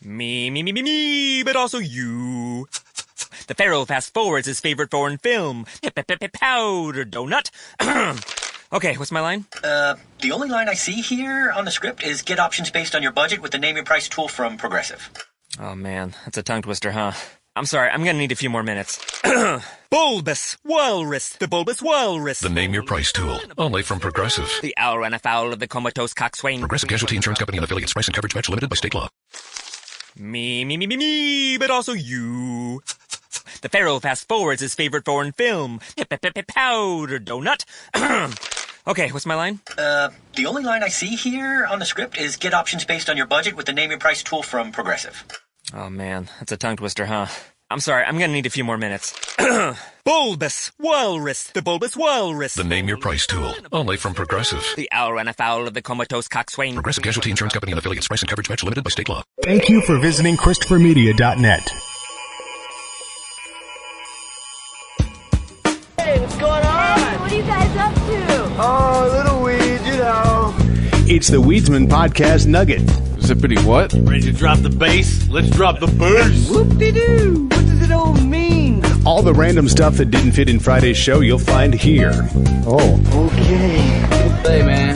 Me, but also you. The Pharaoh fast forwards his favorite foreign film, Powder Donut. Okay, what's my line? The only line I see here on the script is get options based on your budget with the Name Your Price tool from Progressive. Oh man, that's a tongue twister, huh? I'm sorry, I'm gonna need a few more minutes. Bulbous Walrus, the Bulbous Walrus. The Name Your Price tool, only from Progressive. The owl ran afoul of the comatose coxswain. Progressive Casualty Insurance Company and affiliates. Price and coverage match limited by state law. Me, but also you. The Pharaoh fast forwards his favorite foreign film, Powder Donut. Okay, what's my line? The only line I see here on the script is get options based on your budget with the Name Your Price tool from Progressive. Oh man, that's a tongue twister, huh? I'm sorry, I'm gonna need a few more minutes. Bulbous Walrus, the Bulbous Walrus. The Name Your Price tool, only from Progressive. The owl ran afoul of the comatose coxswain. Progressive Casualty Insurance Company and affiliates. Price and coverage match limited by state law. Thank you for visiting ChristopherMedia.net. Hey, what's going on? Hey, what are you guys up to? Oh, little weed, you know. It's the Weedsman Podcast Nugget. Zippity what? Ready to drop the bass? Let's drop the bass. Whoop-de-doo. What does it all mean? All the random stuff that didn't fit in Friday's show you'll find here. Oh. Okay. Hey, man.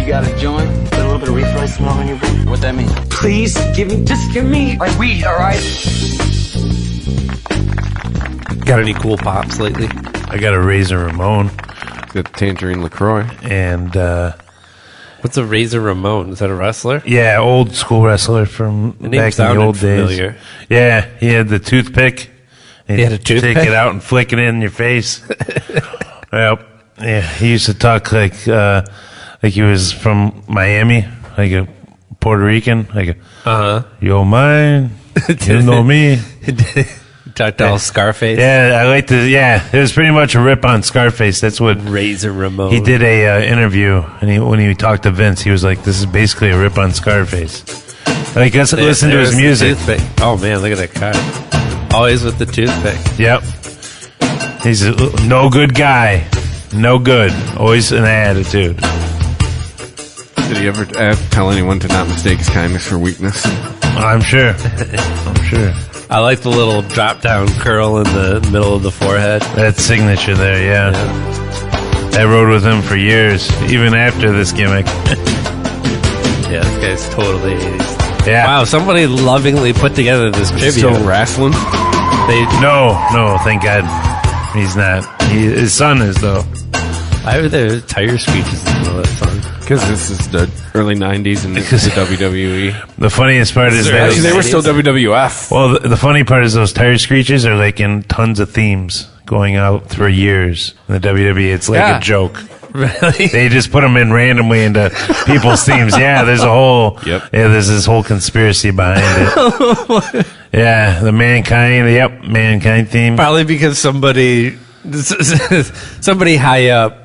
You got a joint? Got a little bit of reefer smell on your breath? What that mean? Please, just give me like weed, all right? Got any cool pops lately? I got a Razor Ramon. Got Tangerine LaCroix. And, what's a Razor Ramon? Is that a wrestler? yeah, old school wrestler from The name back in the sounded old familiar. days. Yeah, he had the toothpick. He had a toothpick? Take it out and flick it in your face. Yep. Yeah, he used to talk like he was from Miami, like a Puerto Rican. Like, yo, mine, you know me. Talked all Scarface. Yeah, I like to. Yeah, it was pretty much a rip on Scarface. That's what Razor Ramon. he did a interview, and when he talked to Vince, he was like, "This is basically a rip on Scarface." Like, listen to his music. Oh man, look at that car. Always with the toothpick. Yep, he's a no good guy. No good. Always an attitude. Did he ever tell anyone to not mistake his kindness for weakness? I'm sure. I'm sure. I like the little drop down curl in the middle of the forehead. That signature there, yeah. I rode with him for years, even after this gimmick. Yeah, this guy's totally 80s. Yeah. Wow, somebody lovingly put together this tribute. Still wrestling? No, thank God. He's not. His son is, though. Why are there tire screeches in the middle of that song? Because this is the early 90s and this is the WWE. The funniest part is that... Actually, they were still WWF. Well, the funny part is those tire screeches are like in tons of themes going out for years. In the WWE, it's like a joke. Really? They just put them in randomly into people's themes. Yeah, there's a whole... Yep. Yeah, there's this whole conspiracy behind it. Yeah, the Mankind theme. Probably because somebody high up,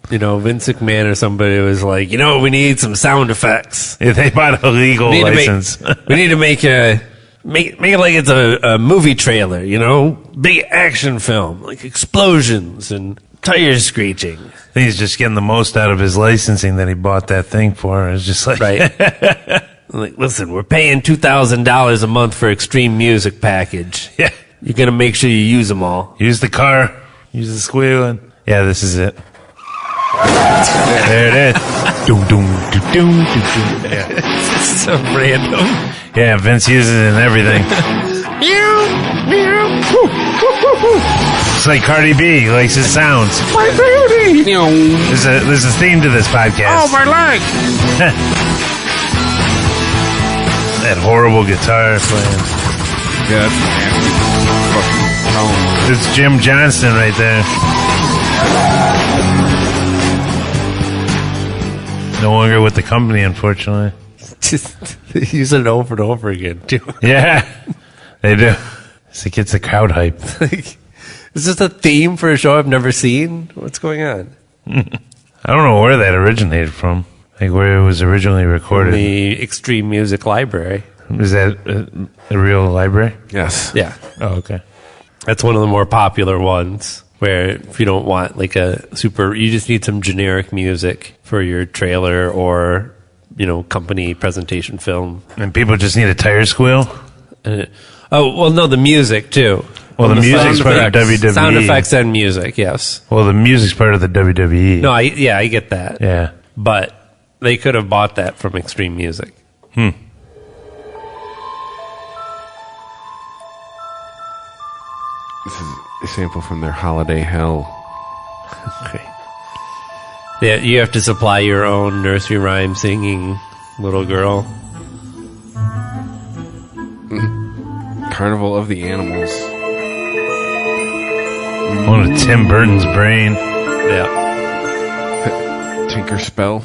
Vince McMahon or somebody was like, we need some sound effects. Yeah, they bought a legal license. We need to make it like it's a movie trailer, big action film, like explosions and tires screeching. I think he's just getting the most out of his licensing that he bought that thing for. It's just like, right. Like, listen, we're paying $2,000 a month for Extreme Music package. Yeah, you're gonna make sure you use them all. Use the car, use the squealing. Yeah, this is it. There it is. Doom, doom, doom, doom, doom. Yeah. It's so random. Yeah, Vince uses it in everything. It's like Cardi B. He likes his sounds. My baby! There's a theme to this podcast. Oh, my leg! That horrible guitar playing. Yeah, that's fucking tone. It's Jim Johnston right there. No longer with the company, unfortunately. Just use it over and over again, too. Yeah, they do. It gets the crowd hype. Is this a theme for a show I've never seen? What's going on? I don't know where that originated from. Like where it was originally recorded. The Extreme Music Library. Is that a real library? Yes. Yeah. Oh, okay. That's one of the more popular ones. Where if you don't want like you just need some generic music for your trailer or company presentation film. And people just need a tire squeal? No, the music, too. Well, the music's part of WWE. Sound effects and music, yes. Well, the music's part of the WWE. No, I get that. Yeah. But they could have bought that from Extreme Music. This is a sample from their Holiday Hell. Okay. Yeah, you have to supply your own nursery rhyme singing little girl. Carnival of the Animals. One of Tim Burton's brain. Yeah. Tinker Spell.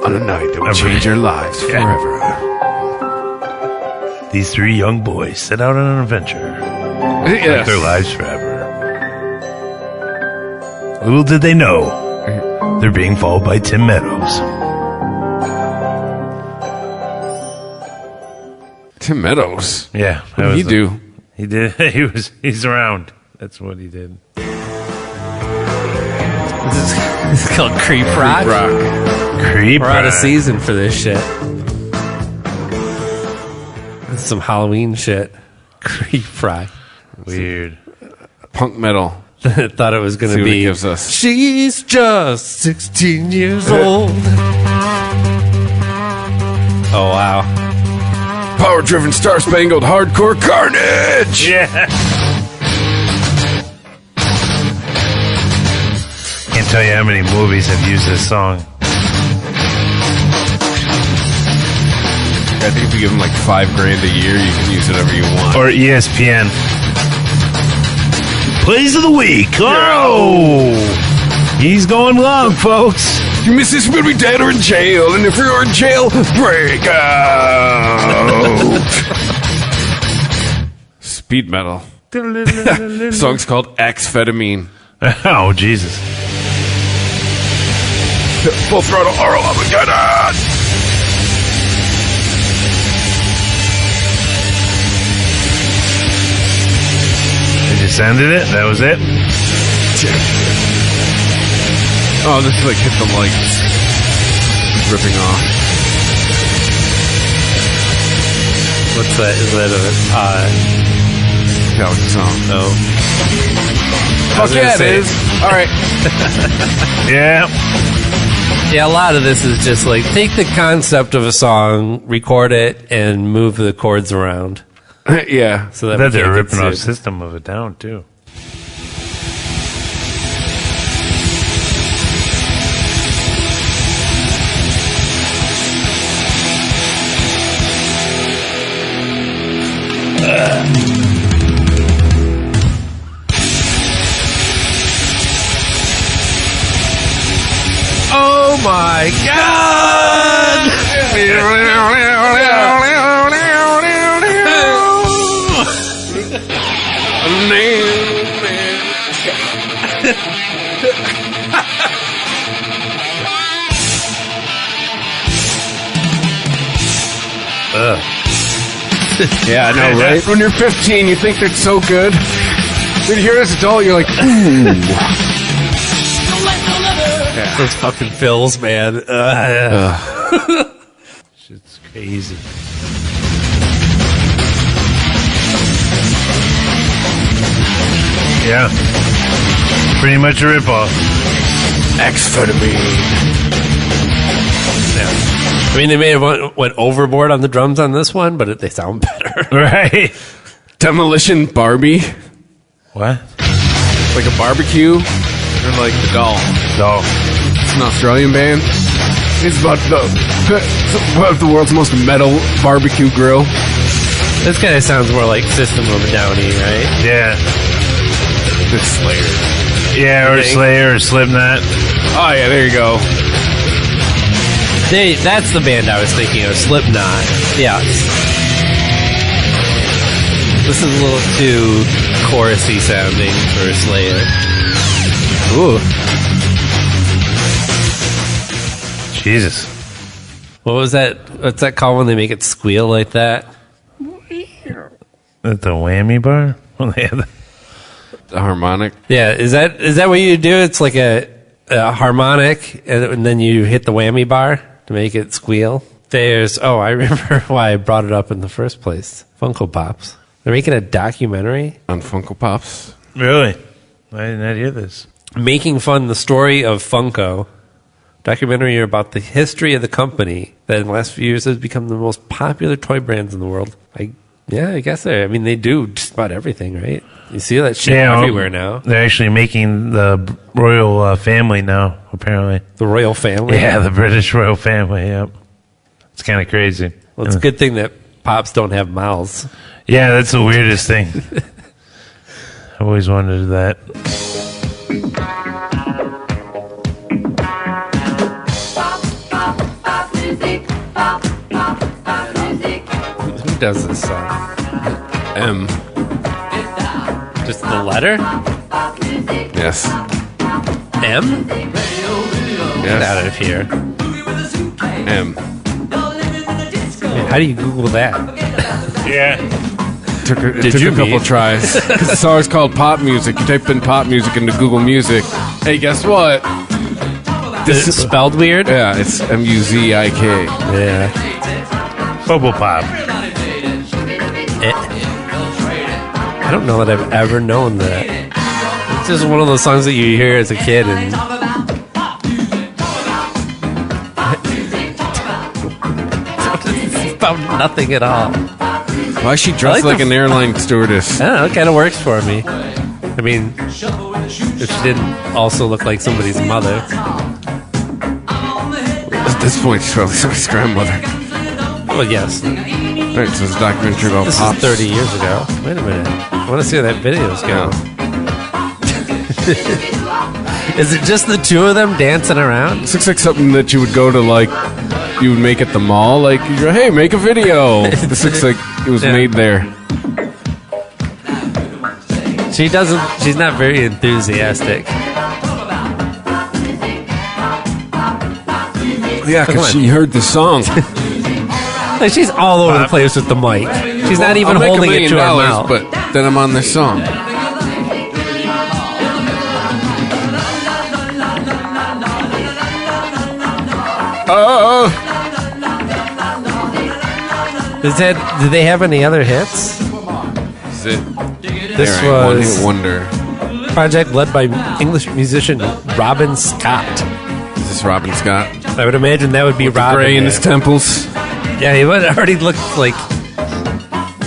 On a night that will change your lives forever. These three young boys set out on an adventure. Yes. Make their lives forever. Little did they know, they're being followed by Tim Meadows. Tim Meadows? Yeah. What did he do? He did. He's around. That's what he did. This is called Creep Rock. Creep We're out of Rock. season for this shit. That's some Halloween shit. Creep Rock. Weird. Punk metal. Thought it was going See to what it be. gives us. She's just 16 years old. Oh, wow. Power-driven, star-spangled, hardcore carnage! Yeah. Can't tell you how many movies have used this song. I think if you give them like $5,000 a year, you can use it whatever you want. Or ESPN. Plays of the week. Oh! He's going long, folks. You miss this, we'll be dead or in jail. And if you're in jail, break out. Speed metal. The song's called Amphetamine. Oh, Jesus. Full throttle, oral Armageddon! They just ended it? That was it? Oh, this is like hit the lights. Ripping off. What's that? Is that Metallica song. no? Fuck yeah, it is. Alright. Yeah. Yeah, a lot of this is just like take the concept of a song, record it, and move the chords around. Yeah. I So that bet we they're can't get ripping off sued. System of a Down, too. Oh my god! Yeah, I know, right? When you're 15, you think they're so good. When you hear this adult, you're like, ooh. Those fucking fills, man. Shit's crazy. Yeah. Pretty much a ripoff. Amphetamine. I mean, they may have went overboard on the drums on this one, but they sound better. Right. Demolition Barbie. What? Like a barbecue. Or like the doll. No. It's an Australian band. It's about the world's most metal barbecue grill. This kind of sounds more like System of a Downy, right? Yeah. It's Slayer. Yeah, or Slayer or Slipknot. Oh, yeah, there you go. That's the band I was thinking of, Slipknot. Yeah. This is a little too chorusy sounding for Slayer. Ooh. Jesus. What was that? What's that called when they make it squeal like that? At the whammy bar? When they had A harmonic? Yeah, is that what you do? It's like a harmonic, and then you hit the whammy bar to make it squeal. I remember why I brought it up in the first place. Funko Pops. They're making a documentary On Funko Pops? Really? I did not hear this. making fun the story of Funko. Documentary about the history of the company that in the last few years has become the most popular toy brands in the world. I guess they do just about everything, right? You see that shit everywhere now. They're actually making the royal family now, apparently. The royal family? Yeah, the British royal family, yep. It's kind of crazy. Well, it's a good thing that Pops don't have mouths. Yeah, that's the weirdest thing. I've always wondered that. Who does this song? M. Just the letter? Yes. M? Get out of here. M. Man, how do you Google that? Yeah. Took a couple tries. 'Cause it's always called pop music. You type in pop music into Google Music. Hey, guess what? Is it spelled weird? Yeah, it's Muzik. Yeah. Bubble Pop. I don't know that I've ever known that. It's just one of those songs that you hear as a kid and it's about nothing at all. Why is she dressed like an airline stewardess? I don't know, it kind of works for me. I mean, if she didn't also look like somebody's mother. At this point, she's probably somebody's grandmother. Well, yes. Right, so it's a documentary about This Pops. is 30 years ago. Wait a minute. I want to see how that video's going. Is it just the two of them dancing around? This looks like something that you would go to, like, you would make at the mall. Like, you're, hey, make a video. This looks like it was made there. She's not very enthusiastic. Yeah, because she heard the song. Like, she's all over the place with the mic. She's not even holding it to her mouth. But then I'm on this song. Oh! Did they have any other hits? Is it? This One was Hit Wonder. project led by English musician Robin Scott. Is this Robin Scott? I would imagine that would be Robin. Gray in his temples. Yeah, he would already look like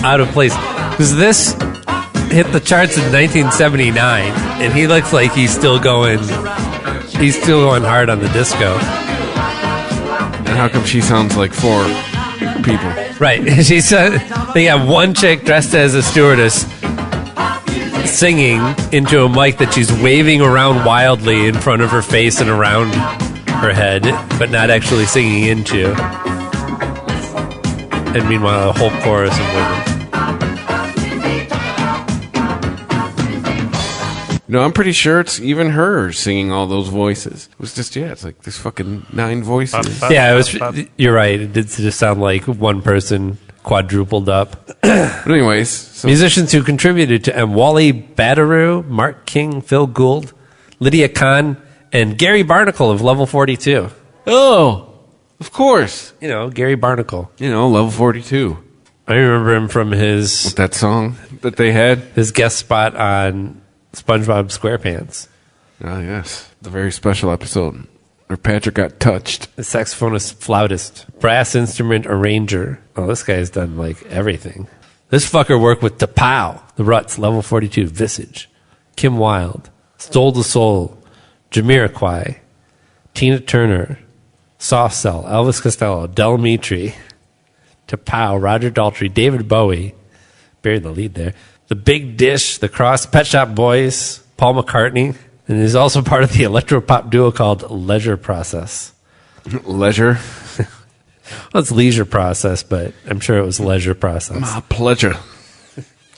out of place. Because this hit the charts in 1979, and he looks like he's still going hard on the disco. And how come she sounds like four people? Right. They got one chick dressed as a stewardess singing into a mic that she's waving around wildly in front of her face and around her head, but not actually singing into. And meanwhile, a whole chorus of women. No, I'm pretty sure it's even her singing all those voices. It was just, it's like there's fucking 9 voices. Yeah, it was. You're right. It did just sound like one person quadrupled up. But anyways. So Musicians who contributed to Wally Badarou, Mark King, Phil Gould, Lydia Kahn, and Gary Barnacle of Level 42. Oh, of course. You know, Gary Barnacle. Level 42. I remember him from his That song that they had. his guest spot on SpongeBob SquarePants. Oh, yes. The very special episode where Patrick got touched. The saxophonist, flautist, brass instrument arranger. Oh, this guy's done like everything. This fucker worked with Tapow, The Ruts, Level 42, Visage, Kim Wilde, Stole the Soul, Jamiroquai, Tina Turner, Soft Cell, Elvis Costello, Del Mitri, Tapow, Roger Daltrey, David Bowie, buried the lead there, The Big Dish, The Cross, Pet Shop Boys, Paul McCartney, and he's also part of the electropop duo called Leisure Process. Leisure? Well, it's Leisure Process, but I'm sure it was Leisure Process. My pleasure.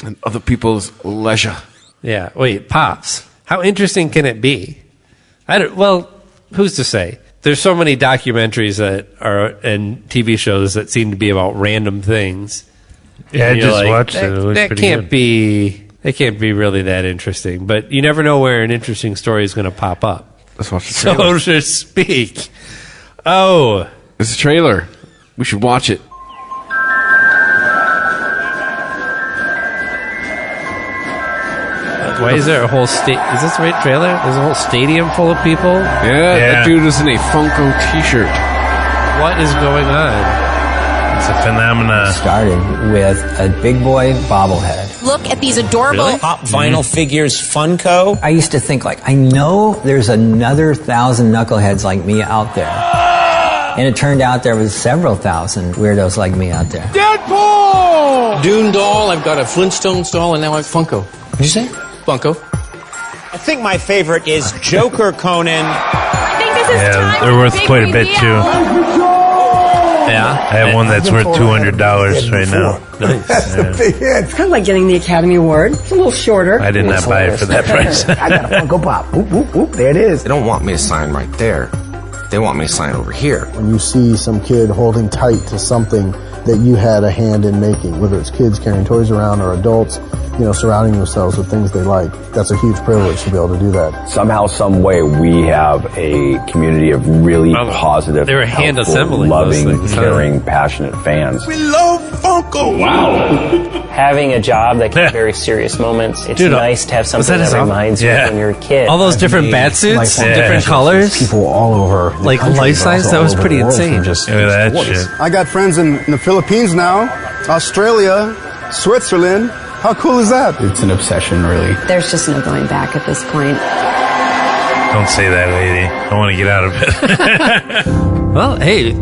And other people's leisure. Yeah, wait, Pops. How interesting can it be? Well, who's to say? There's so many documentaries that are and TV shows that seem to be about random things. Yeah, I And you're just like, watched it. It looks That pretty can't good. be They can't be really that interesting, but you never know where an interesting story is going to pop up. Let's watch the trailer. So to speak. Oh. It's a trailer. We should watch it. Why is there a whole state? Is this the right trailer? There's a whole stadium full of people? Yeah, that dude is in a Funko t-shirt. What is going on? It's a phenomenon. Started with a big boy bobblehead. Look at these adorable Pop Vinyl Figures Funko. I used to think, like, I know there's another 1,000 knuckleheads like me out there. And it turned out there was several thousand weirdos like me out there. Deadpool! Dune doll, I've got a Flintstones doll, and now I have Funko. What'd you say? Funko. I think my favorite is Joker Conan. I think this is time they're for worth big quite a bit, reveal. too. Yeah. I have one that's worth $200 right now. Nice. It's kind of like getting the Academy Award. It's a little shorter. I did not buy it for that price. I got a Funko Pop. Oop, oop, oop. There it is. They don't want me to sign right there. They want me to sign over here. When you see some kid holding tight to something that you had a hand in making, whether it's kids carrying toys around or adults, surrounding themselves with things they like, that's a huge privilege to be able to do that. Somehow, some way, we have a community of really positive, they were hand helpful, assembling loving, those things, caring, passionate fans. We love Funko! Wow. Having a job that can have very serious moments, it's nice to have something that reminds you when you're a kid. All those different bat suits, different colors, people all over, like life size. That was pretty insane. Look at that shit. I got friends in the Philippines now, Australia, Switzerland. How cool is that? It's an obsession, really. There's just no going back at this point. Don't say that, lady. I want to get out of it. Well, hey,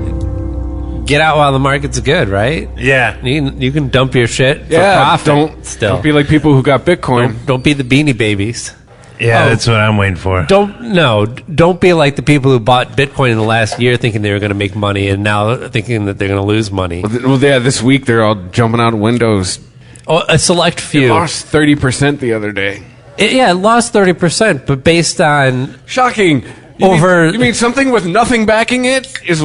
get out while the market's good, right? Yeah. You can dump your shit for profit. Don't be like people who got Bitcoin. Don't be the Beanie Babies. Yeah, that's what I'm waiting for. Don't be like the people who bought Bitcoin in the last year thinking they were going to make money and now thinking that they're going to lose money. Well, yeah, this week they're all jumping out windows. Oh, a select few. It lost 30% the other day. It lost 30%, but based on... Shocking. You mean something with nothing backing it is...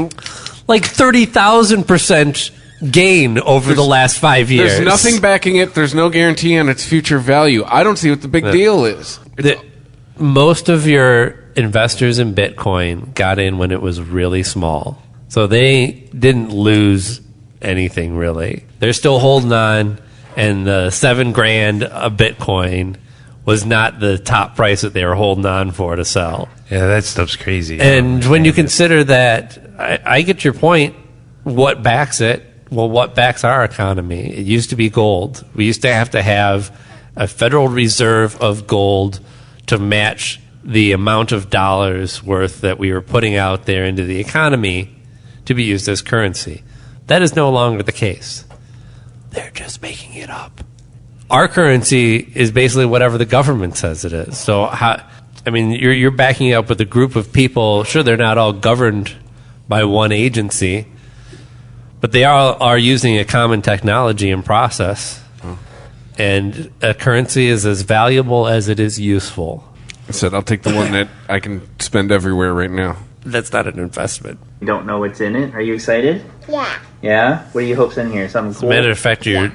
Like 30,000% gain over the last 5 years. There's nothing backing it. There's no guarantee on its future value. I don't see what the big deal is. Most of your investors in Bitcoin got in when it was really small. So they didn't lose anything, really. They're still holding on, and the $7,000 a Bitcoin was not the top price that they were holding on for to sell. Yeah, that stuff's crazy. And when you consider that, I get your point. What backs it? Well, what backs our economy? It used to be gold. We used to have a Federal Reserve of gold to match the amount of dollars worth that we were putting out there into the economy to be used as currency. That is no longer the case. They're just making it up. Our currency is basically whatever the government says it is. So, you're backing it up with a group of people. Sure, they're not all governed by one agency, but they are using a common technology and process. And a currency is as valuable as it is useful. I said, I'll take the one that I can spend everywhere right now. That's not an investment. You don't know what's in it? Are you excited? Yeah. Yeah? What do you hope's in here? Something As cool? a matter of fact, your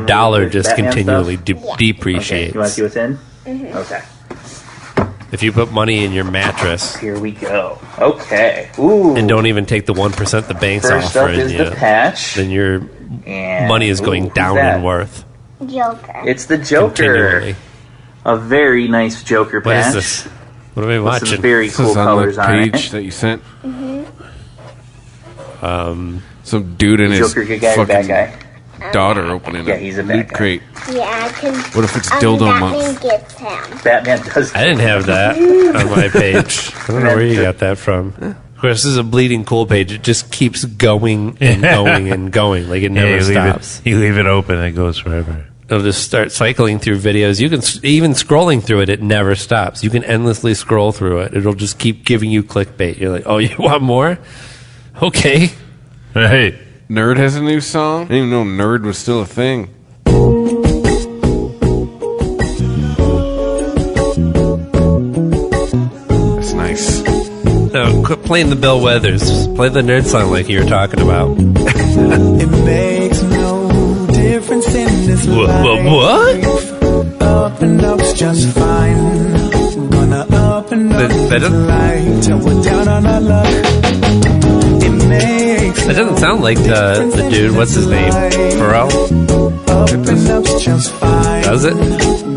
dollar just continually depreciates. Okay. You want to see what's in? Mm-hmm. Okay. If you put money in your mattress, here we go. Okay. Ooh. And don't even take the 1% the bank's First up offering is you, the patch. then your money is going down in worth. Joker. It's the Joker. Continually. A very nice Joker What patch. is this? What are we With some watching? very This cool is on colors the on page it. that you sent. Mm-hmm. Some dude and his Joker, good guy or bad fucking guy? daughter opening Yeah, a he's a bad loot guy. crate. Yeah, because What if it's dildo Batman month? gets him. Batman does. I didn't have that on my page. I don't know where you got that from. Of course, this is a bleeding cool page. It just keeps going and going and going. Like it never you stops. You leave it open, it goes forever. It'll just start cycling through videos. You can even scrolling through it more. stops. You can endlessly scroll through it. It'll just keep giving you clickbait. You're like, oh, you want more? Okay. Hey, Nerd has a new song? I didn't even know Nerd was still a thing. That's nice. No, quit playing the Bill Withers. Play the nerd song like you were talking about. It makes no difference in this life. What? and up's just fine. Gonna up and up tonight till we're down on our luck. It makes That doesn't sound like the dude. What's his name? Pharrell? up and up's just fine. Does it?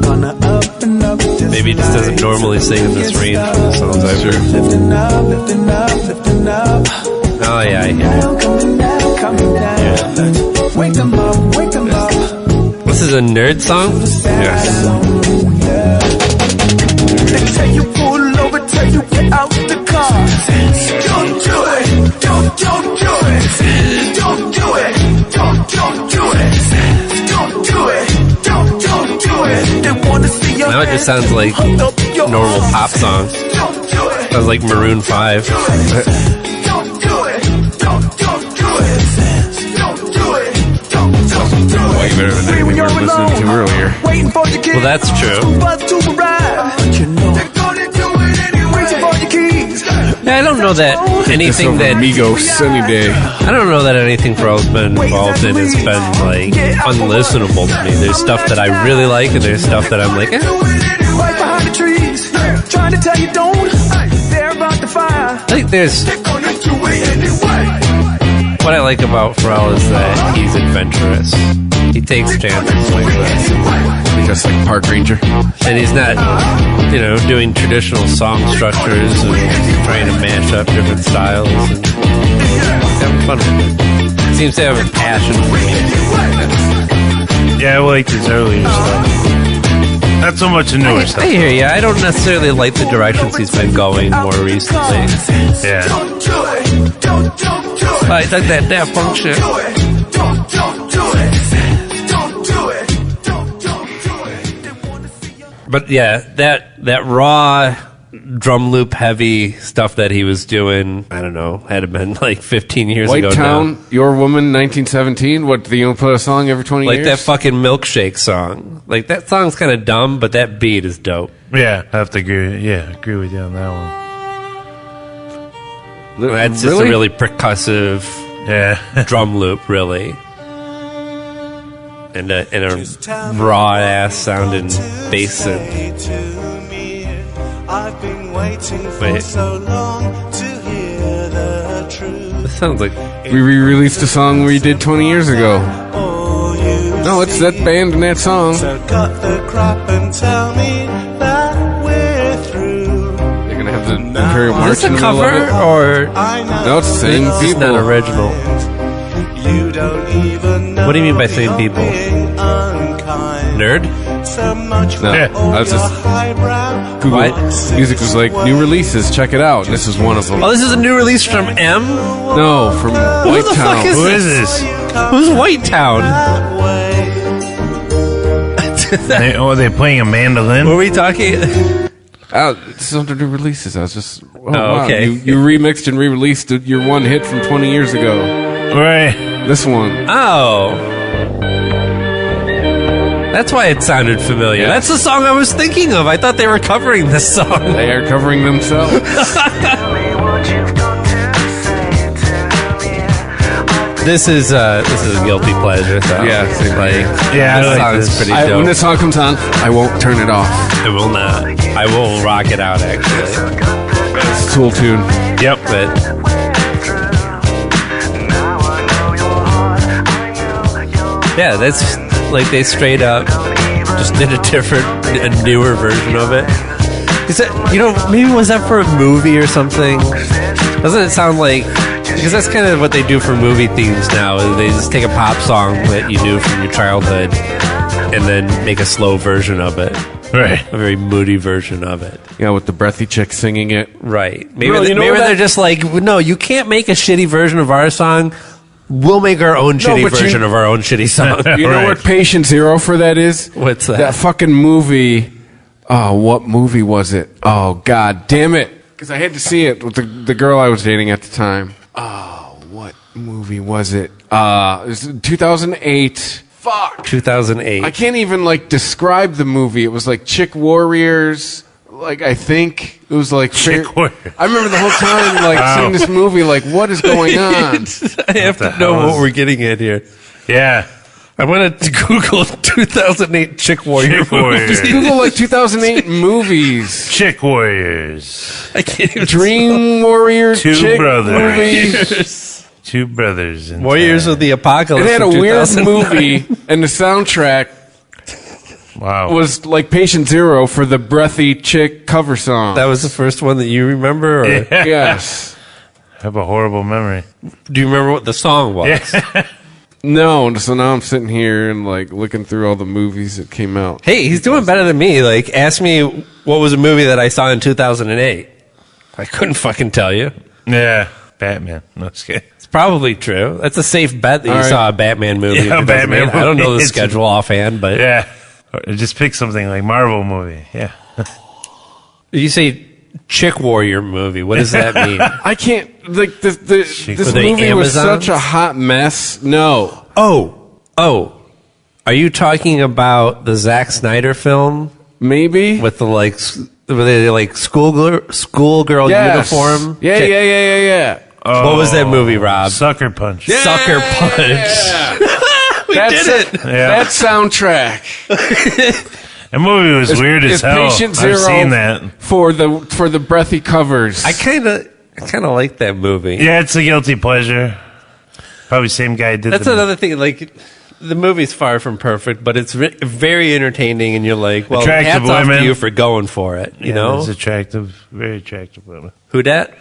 Gonna up and up just Maybe he just doesn't normally sing in this range for the songs I've heard. lifting up, lifting up, lifting up. Oh, yeah, I hear it. Down, coming down, coming down. Let's wake them up, wake them up. This is a nerd song? Yes. They tell you pull over, tell you get out the car. Don't do it, don't do it. Don't do it, don't do it. Don't do it, don't do it. They wanna see your Now it just sounds like normal pop song. Sounds like Maroon 5. Don't do it, don't do it. Don't do it, don't do it. Way better than anything we were listening to earlier. Waiting for your kids. Well, that's true. Buzz to arrive. You know they're gonna do it anyway. Waiting for your keys. Yeah, I don't know that anything that Migos, Sunny Day. I don't know that anything Pharrell's been involved in has been like unlistenable to me. There's stuff that I really like, and there's stuff that I'm like, eh. Right behind the trees. Trying to tell you don't. They're about to fire. I think there's They're gonna do it anyway. what I like about Pharrell is that he's adventurous. He takes chances like this. Just like Park Ranger. And he's not, doing traditional song structures and trying to mash up different styles. And he's having fun with it. He seems to have a passion for music. Yeah, I like his earlier stuff. Not so much the newer stuff. I hear you. I don't necessarily like the directions he's been going more recently. Yeah. I like that Daft Punk shit. But yeah, that raw drum loop heavy stuff that he was doing, I don't know, had it been like 15 years White ago Town, now. Your Woman, 1917. What, do you put a song every 20 Like years? that fucking Milkshake song. Like that song's kind of dumb, but that beat is dope. Yeah, I have to agree. Yeah, agree with you on that one. That's just a really percussive drum loop, really. And a raw ass sounding bass synth. I've been waiting for Wait. so long to hear the truth. This sounds like We re-released a song we did 20 years ago. No, it's that band and that song. So cut the crap and tell me that we're through. They're gonna have the Imperial March. Is this in a the middle of cover it. or No, it's the same this is people. not original? You don't even know. What do you mean by same people? Nerd? So much No, I was just Google What? music was like new releases. Check it out. This is one of them. Oh, this is a new release from M? No, from Who White the Town. fuck is Who this? is this? Who's White Town? They're playing a mandolin? Were we talking? This is under new releases. I was just okay. You remixed and re-released your one hit from 20 years ago. Right. This one. Oh. That's why it sounded familiar. Yeah. That's the song I was thinking of. I thought they were covering this song. They are covering themselves. This is a guilty pleasure. So Yeah, same like, Yeah, I this like song's this. pretty When dope. this song comes on, I won't turn it off. I will not. I will rock it out actually. It's a Tool tune. Yep. But yeah, that's like they straight up just did a newer version of it. Is that, maybe was that for a movie or something? Doesn't it sound like, because that's kind of what they do for movie themes now, is they just take a pop song that you knew from your childhood and then make a slow version of it. Right. A very moody version of it. Yeah, with the breathy chick singing it. Right. Maybe, Well, you know maybe that- they're just like, no, you can't make a shitty version of our song. We'll make our own shitty but you- version of our own shitty song. You know Right. what Patient Zero for that is? What's that? That fucking movie. Oh, what movie was it? Oh, god damn it. Because I had to see it with the girl I was dating at the time. Oh, what movie was it? It was 2008. Fuck. 2008. I can't even, describe the movie. It was like Chick Warriors. I think it was like... Chick Warriors. I remember the whole time, seeing this movie, what is going on? I have to know what we're getting at here. Yeah. All I went to Google 2008 Chick Warrior Chick Warrior. Just Google like 2008 movies. Chick Warriors. I can't even Dream Warrior Two chick brothers. movie. Two brothers. In Warriors town. of the Apocalypse. It had a from weird 2009. movie, and the soundtrack Wow. was like Patient Zero for the breathy chick cover song. That was the first one that you remember? Or? Yeah. Yes. I have a horrible memory. Do you remember what the song was? Yeah. No, so now I'm sitting here and like looking through all the movies that came out. Hey, he's doing better than me. Like, ask me what was a movie that I saw in 2008. I couldn't fucking tell you. Yeah. Batman. No, just kidding. It's probably true. That's a safe bet that you All right. saw a Batman movie. Yeah, in 2008. Batman I don't know the movie. schedule offhand, but Yeah. Or just pick something like Marvel movie. Yeah. you say Chick Warrior movie. What does that mean? I can't like this Were they movie was Amazons? such a hot mess. No. Oh. Are you talking about the Zack Snyder film Maybe with the like, were they like schoolgirl Yes. uniform? Yeah, chick? yeah. What was that movie, Rob? Sucker Punch. Sucker Punch. We That's did it. Yeah. That soundtrack. That movie was weird as It's hell. Patient Zero I've seen that. for the breathy covers. I kind of like that movie. Yeah, it's a guilty pleasure. Probably same guy did That's the another thing. Like, the movie's far from perfect, but it's very entertaining, and you're like, well, Attractive hats off women. to you for going for it. You know, There's attractive, very attractive women. who dat?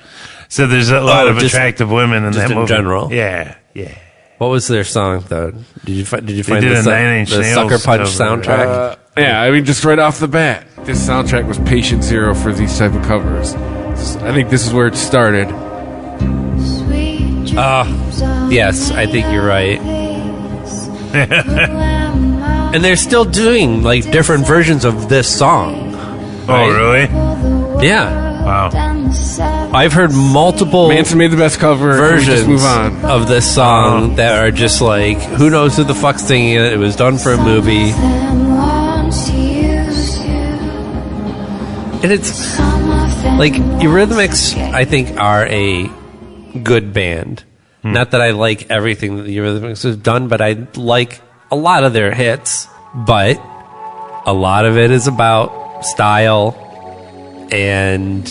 So there's a lot of just- attractive women in just that in movie. general? Yeah. What was their song though? Did you find did the, a Nine Inch the Nails Sucker Punch cover. soundtrack? Yeah, I mean, just right off the bat, this soundtrack was Patient Zero for these type of covers. I think this is where it started. Yes, I think you're right. And they're still doing like different versions of this song. Oh, really? Yeah. Wow. I've heard multiple Manson made the best cover. Can we versions just move on. of this song that are just like, who knows who the fuck's singing it? It was done for a movie. And it's like Eurythmics, I think, are a good band. Not that I like everything that the Eurythmics have done, but I like a lot of their hits. But a lot of it is about style and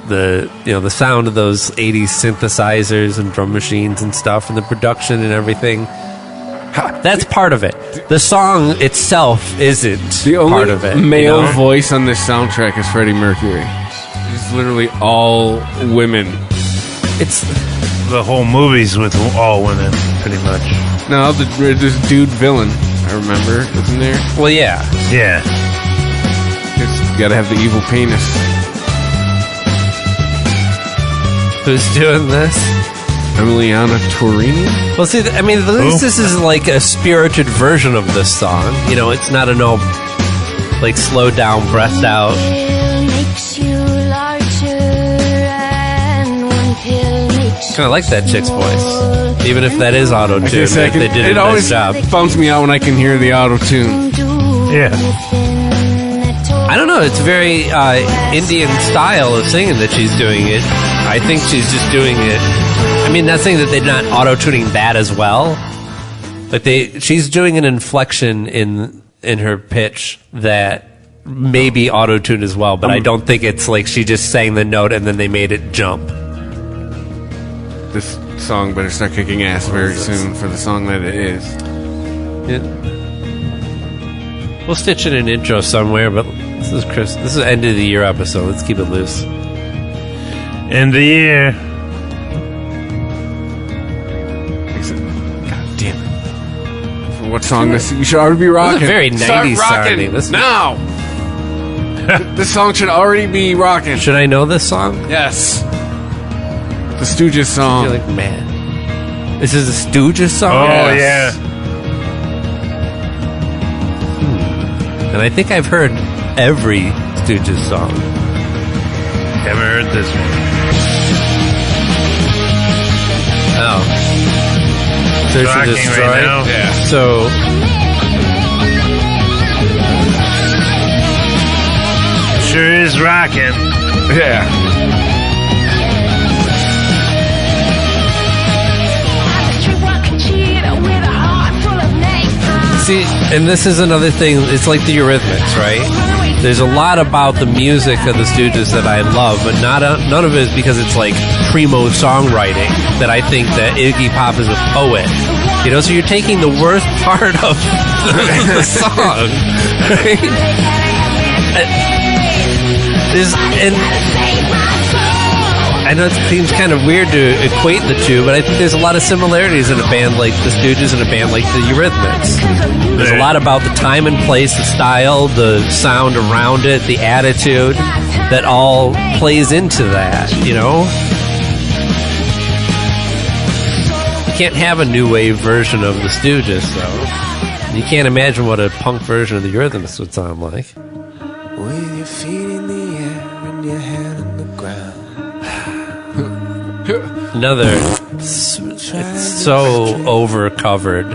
the sound of those 80s synthesizers and drum machines and stuff, and the production and everything. That's part of it. The song itself isn't The only part of it. male you know? voice on this soundtrack is Freddie Mercury. It's literally all women. It's The whole movie's with all women, pretty much. No, this dude villain, I remember, isn't there? well, yeah. Yeah. You gotta have the evil penis. Who's doing this? Emiliana Torini? Well, see, I mean, at least this is like a spirited version of this song. You know, it's not an old, like, slowed down, breathed out. Kind of like that chick's voice, even if that is auto tune. They did a it nice always job. bums me out when I can hear the auto tune. Yeah. I don't know. It's very Indian style of singing that she's doing it. I think she's just doing it. I mean, not saying that they're not auto tuning that as well, but she's doing an inflection in her pitch that may be auto tuned as well. But I don't think it's like she just sang the note and then they made it jump. This song better start kicking ass very soon for the song that it is. Yeah. We'll stitch in an intro somewhere, but this is Chris. This is end of the year episode. Let's keep it loose. End of the year. God damn it. For what song this? We should already be rocking. This is very Start 90s rocking sounding. This- now. This song should already be rocking. Should I know this song? Yes. The Stooges song. You're like, man. This is a Stooges song? Oh, Yes. yeah. And I think I've heard every Stooges song. Haven't heard this one. Oh. Search and Rocking Destroy. right now. Yeah. So, Sure is rocking. Yeah. See, and this is another thing. It's like the Eurythmics, right? There's a lot about the music of the Stooges that I love, but none of it is because it's like primo songwriting that I think that Iggy Pop is a poet. You know, so you're taking the worst part of the song, right? And I know it seems kind of weird to equate the two, but I think there's a lot of similarities in a band like the Stooges and a band like the Eurythmics. There's a lot about the time and place, the style, the sound around it, the attitude that all plays into that, you know? You can't have a new wave version of the Stooges, though. You can't imagine what a punk version of the Eurythmics would sound like. With your feet in the air and your hand on the ground. Another, it's so over-covered.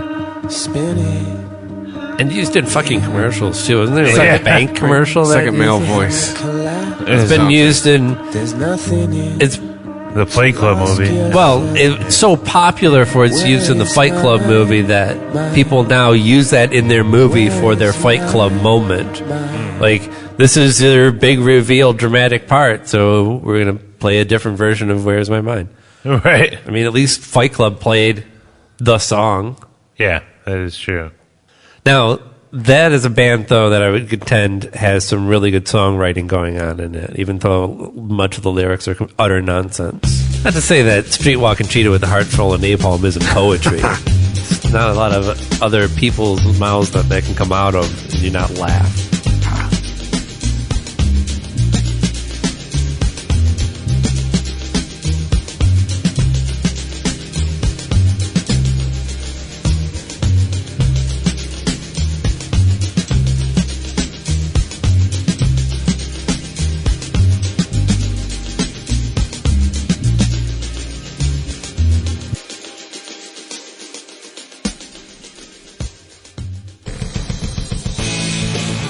And used in fucking commercials, too. Isn't there like a bank commercial? Second male voice. It's been used in... It's the Fight Club movie. Well, it's so popular for its use in the Fight Club movie that people now use that in their movie for their Fight Club moment. Like, this is their big reveal dramatic part, so we're going to play a different version of Where's My Mind. Right. I mean, at least Fight Club played the song. Yeah, that is true. Now, that is a band, though, that I would contend has some really good songwriting going on in it, even though much of the lyrics are utter nonsense. Not to say that Streetwalking Cheetah with a Heart Full of Napalm isn't poetry. It's not a lot of other people's mouths that can come out of and you not laugh.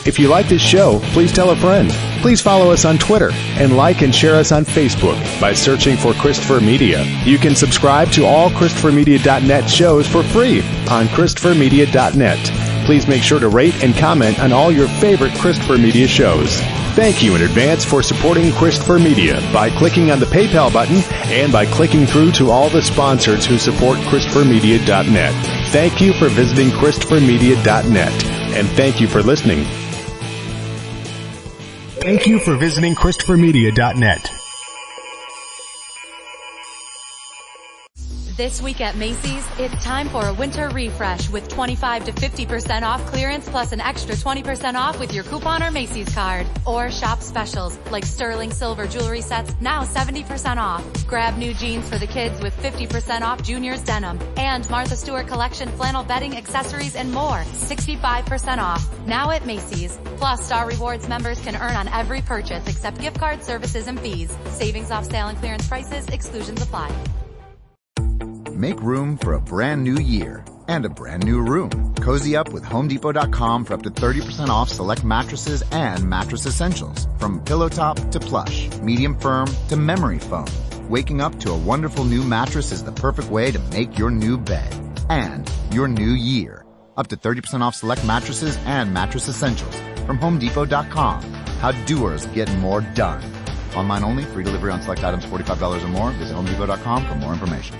If you like this show, please tell a friend. Please follow us on Twitter and like and share us on Facebook by searching for Christopher Media. You can subscribe to all ChristopherMedia.net shows for free on ChristopherMedia.net. Please make sure to rate and comment on all your favorite Christopher Media shows. Thank you in advance for supporting Christopher Media by clicking on the PayPal button and by clicking through to all the sponsors who support ChristopherMedia.net. Thank you for visiting ChristopherMedia.net, and thank you for listening. Thank you for visiting ChristopherMedia.net. This week at Macy's, it's time for a winter refresh with 25 to 50% off clearance plus an extra 20% off with your coupon or Macy's card. Or shop specials like sterling silver jewelry sets, now 70% off. Grab new jeans for the kids with 50% off Junior's denim. And Martha Stewart collection flannel bedding, accessories, and more, 65% off. Now at Macy's. Plus, Star Rewards members can earn on every purchase except gift cards, services, and fees. Savings off sale and clearance prices, exclusions apply. Make room for a brand new year and a brand new room. Cozy up with HomeDepot.com for up to 30% off select mattresses and mattress essentials. From pillow top to plush, medium firm to memory foam. Waking up to a wonderful new mattress is the perfect way to make your new bed and your new year. Up to 30% off select mattresses and mattress essentials from HomeDepot.com. How doers get more done. Online only, free delivery on select items $45 or more. Visit HomeDepot.com for more information.